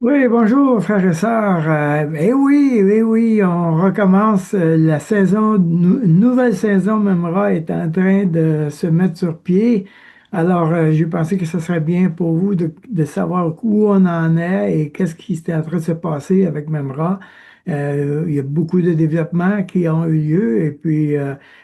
Oui, bonjour frères et sœurs. Oui, on recommence la saison, une nouvelle saison Memra est en train de se mettre sur pied. Alors, j'ai pensé que ce serait bien pour vous de savoir où on en est et qu'est-ce qui était en train de se passer avec Memra. Il y a beaucoup de développements qui ont eu lieu et puis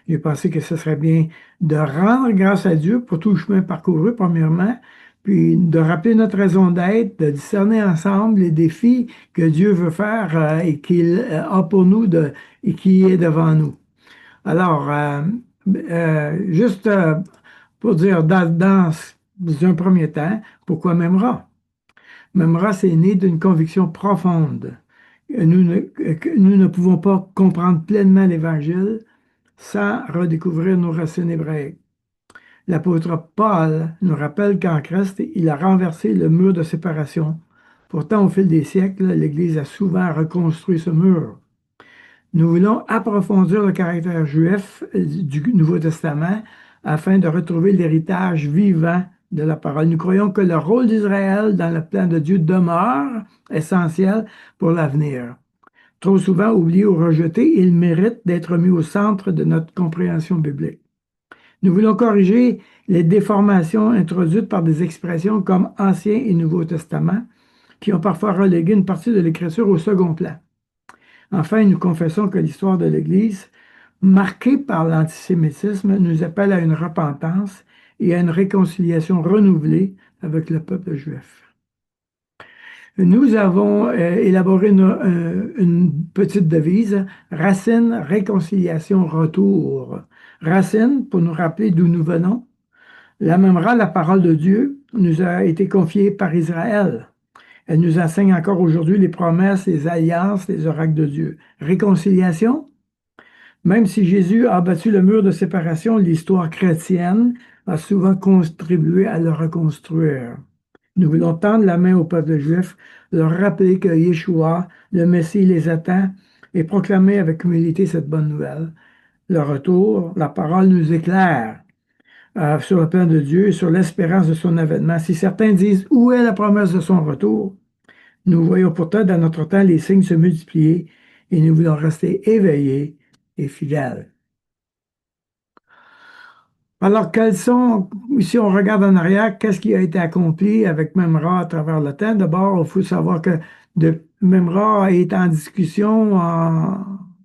j'ai pensé que ce serait bien de rendre grâce à Dieu pour tout le chemin parcouru, premièrement, puis de rappeler notre raison d'être, de discerner ensemble les défis que Dieu veut faire et qu'il a pour nous et qui est devant nous. Alors, juste pour dire dans un premier temps, pourquoi Memra? Memra, c'est né d'une conviction profonde. Que nous ne pouvons pas comprendre pleinement l'Évangile sans redécouvrir nos racines hébraïques. L'apôtre Paul nous rappelle qu'en Christ, il a renversé le mur de séparation. Pourtant, au fil des siècles, l'Église a souvent reconstruit ce mur. Nous voulons approfondir le caractère juif du Nouveau Testament afin de retrouver l'héritage vivant de la parole. Nous croyons que le rôle d'Israël dans le plan de Dieu demeure essentiel pour l'avenir. Trop souvent oublié ou rejeté, il mérite d'être mis au centre de notre compréhension biblique. Nous voulons corriger les déformations introduites par des expressions comme Ancien et Nouveau Testament, qui ont parfois relégué une partie de l'Écriture au second plan. Enfin, nous confessons que l'histoire de l'Église, marquée par l'antisémitisme, nous appelle à une repentance et à une réconciliation renouvelée avec le peuple juif. Nous avons élaboré une petite devise, Racine, réconciliation, retour. Racine, pour nous rappeler d'où nous venons. La Memra, la parole de Dieu, nous a été confiée par Israël. Elle nous enseigne encore aujourd'hui les promesses, les alliances, les oracles de Dieu. Réconciliation, même si Jésus a battu le mur de séparation, l'histoire chrétienne a souvent contribué à le reconstruire. Nous voulons tendre la main au peuple juif, leur rappeler que Yeshua, le Messie, les attend et proclamer avec humilité cette bonne nouvelle. Le retour, la parole nous éclaire sur le plan de Dieu et sur l'espérance de son avènement. Si certains disent où est la promesse de son retour, nous voyons pourtant dans notre temps les signes se multiplier et nous voulons rester éveillés et fidèles. Alors, si on regarde en arrière, qu'est-ce qui a été accompli avec Memra à travers le temps? D'abord, il faut savoir que Memra est en discussion,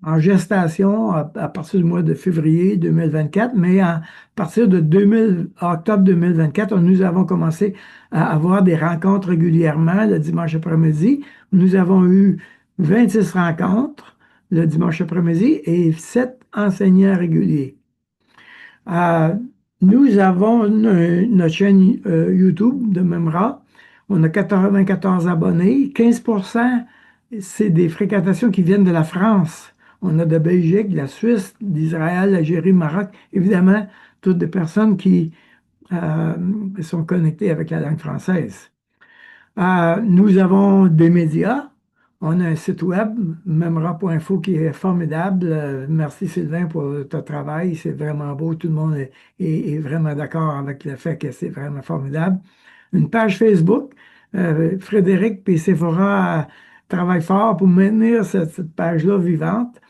en gestation à partir du mois de février 2024, mais à partir de octobre 2024, nous avons commencé à avoir des rencontres régulièrement le dimanche après-midi. Nous avons eu 26 rencontres le dimanche après-midi et 7 enseignants réguliers. Euh, Nous avons notre chaîne YouTube de Memra. On a 94 abonnés. 15%, c'est des fréquentations qui viennent de la France. On a de Belgique, de la Suisse, d'Israël, l'Algérie, Maroc. Évidemment, toutes des personnes qui euh, sont connectées avec la langue française. Nous avons des médias. On a un site web, memra.info, qui est formidable. Merci Sylvain pour ton travail. C'est vraiment beau. Tout le monde est vraiment d'accord avec le fait que c'est vraiment formidable. Une page Facebook. Frédéric et Sephora travaillent fort pour maintenir cette page-là vivante.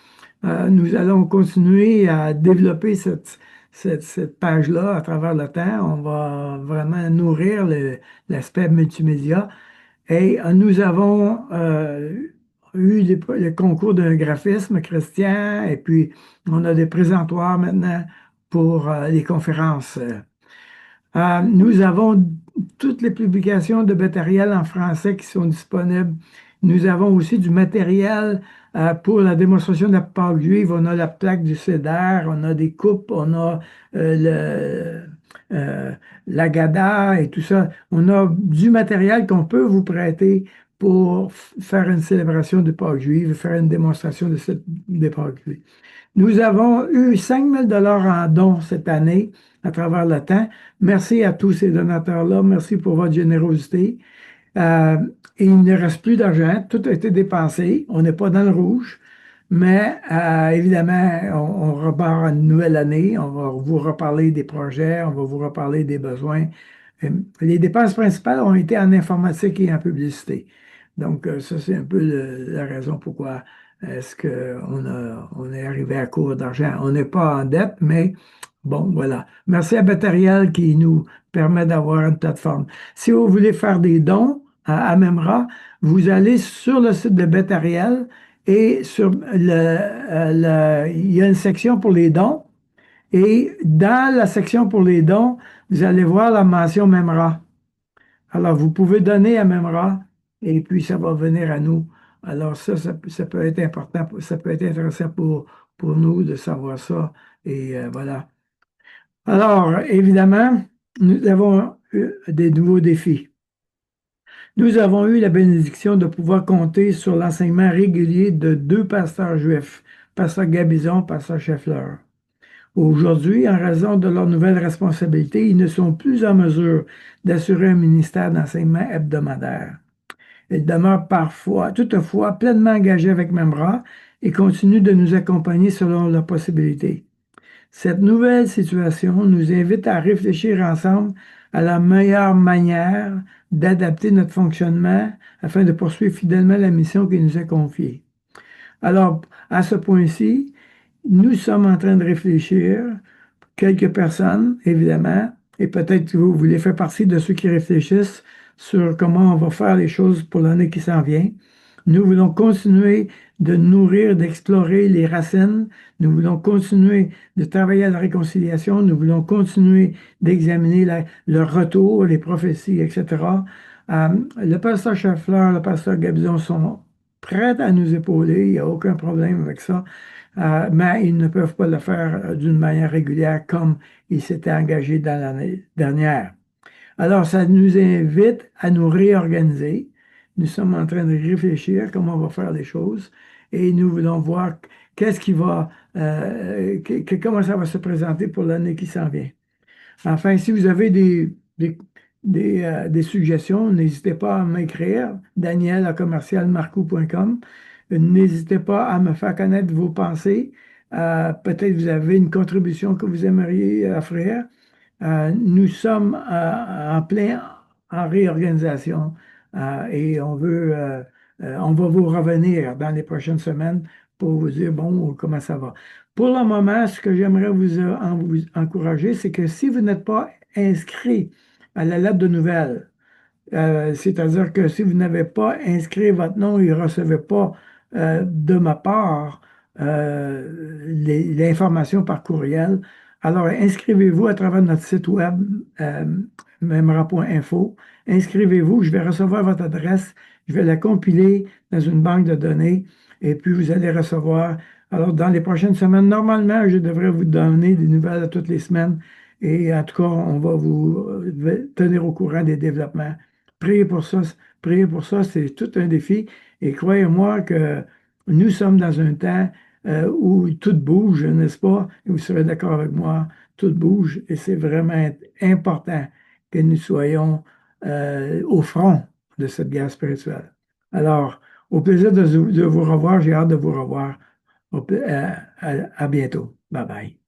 Nous allons continuer à développer cette page-là à travers le temps. On va vraiment nourrir l'aspect multimédia. Et nous avons eu le concours d'un graphisme chrétien et puis on a des présentoirs maintenant pour les conférences. Nous avons toutes les publications de matériel en français qui sont disponibles. Nous avons aussi du matériel pour la démonstration de la Pâque juive. On a la plaque du Cédar, on a des coupes, on a l'agada et tout ça. On a du matériel qu'on peut vous prêter pour faire une célébration de Pâque juive, faire une démonstration de Pâques juive. Nous avons eu 5 000 $ en dons cette année à travers le temps. Merci à tous ces donateurs-là. Merci pour votre générosité. Euh, et il ne reste plus d'argent. Tout a été dépensé. On n'est pas dans le rouge. Mais évidemment, on repart à une nouvelle année. On va vous reparler des projets. On va vous reparler des besoins. Les dépenses principales ont été en informatique et en publicité. Donc, ça, c'est un peu la raison pourquoi est-ce on est arrivé à court d'argent. On n'est pas en dette, mais bon, voilà. Merci à Batteriel qui nous permet d'avoir une plateforme. Si vous voulez faire des dons à Memra, vous allez sur le site de Batteriel et il y a une section pour les dons. Et dans la section pour les dons, vous allez voir la mention Memra. Alors, vous pouvez donner à Memra et puis ça va venir à nous. Alors, ça peut être important, ça peut être intéressant pour nous de savoir ça. Et voilà. Alors, évidemment, nous avons eu des nouveaux défis. Nous avons eu la bénédiction de pouvoir compter sur l'enseignement régulier de deux pasteurs juifs, pasteur Gabizon, pasteur Scheffler. Aujourd'hui, en raison de leurs nouvelles responsabilités, ils ne sont plus en mesure d'assurer un ministère d'enseignement hebdomadaire. Ils demeurent toutefois, pleinement engagés avec Membra et continuent de nous accompagner selon leurs possibilités. Cette nouvelle situation nous invite à réfléchir ensemble à la meilleure manière d'adapter notre fonctionnement afin de poursuivre fidèlement la mission qui nous est confiée. Alors, à ce point-ci, nous sommes en train de réfléchir, quelques personnes, évidemment, et peut-être que vous voulez faire partie de ceux qui réfléchissent sur comment on va faire les choses pour l'année qui s'en vient. Nous voulons continuer de nourrir, d'explorer les racines. Nous voulons continuer de travailler à la réconciliation. Nous voulons continuer d'examiner le retour, les prophéties, etc. Le pasteur Scheffler, le pasteur Gabizon sont prêts à nous épauler. Il n'y a aucun problème avec ça. Mais ils ne peuvent pas le faire d'une manière régulière comme ils s'étaient engagés dans l'année dernière. Alors, ça nous invite à nous réorganiser. Nous sommes en train de réfléchir comment on va faire les choses et nous voulons voir qu'est-ce qui va, comment ça va se présenter pour l'année qui s'en vient. Enfin, si vous avez des suggestions, n'hésitez pas à m'écrire, daniel@commercialmarco.com. N'hésitez pas à me faire connaître vos pensées. Peut-être vous avez une contribution que vous aimeriez offrir. Nous sommes en plein en réorganisation et on va vous revenir dans les prochaines semaines pour vous dire, bon, comment ça va. Pour le moment, ce que j'aimerais vous encourager, c'est que si vous n'êtes pas inscrit à la lettre de nouvelles, c'est-à-dire que si vous n'avez pas inscrit votre nom et ne recevez pas de ma part l'information par courriel, alors inscrivez-vous à travers notre site web memra.info. Inscrivez-vous, je vais recevoir votre adresse, je vais la compiler dans une banque de données et puis vous allez recevoir. Alors, dans les prochaines semaines, normalement, je devrais vous donner des nouvelles toutes les semaines et en tout cas, on va vous tenir au courant des développements. Priez pour ça. Priez pour ça, c'est tout un défi. Et croyez-moi que nous sommes dans un temps où tout bouge, n'est-ce pas? Et vous serez d'accord avec moi, tout bouge et c'est vraiment important que nous soyons au front de cette guerre spirituelle. Alors, au plaisir de vous revoir, j'ai hâte de vous revoir. À bientôt. Bye bye.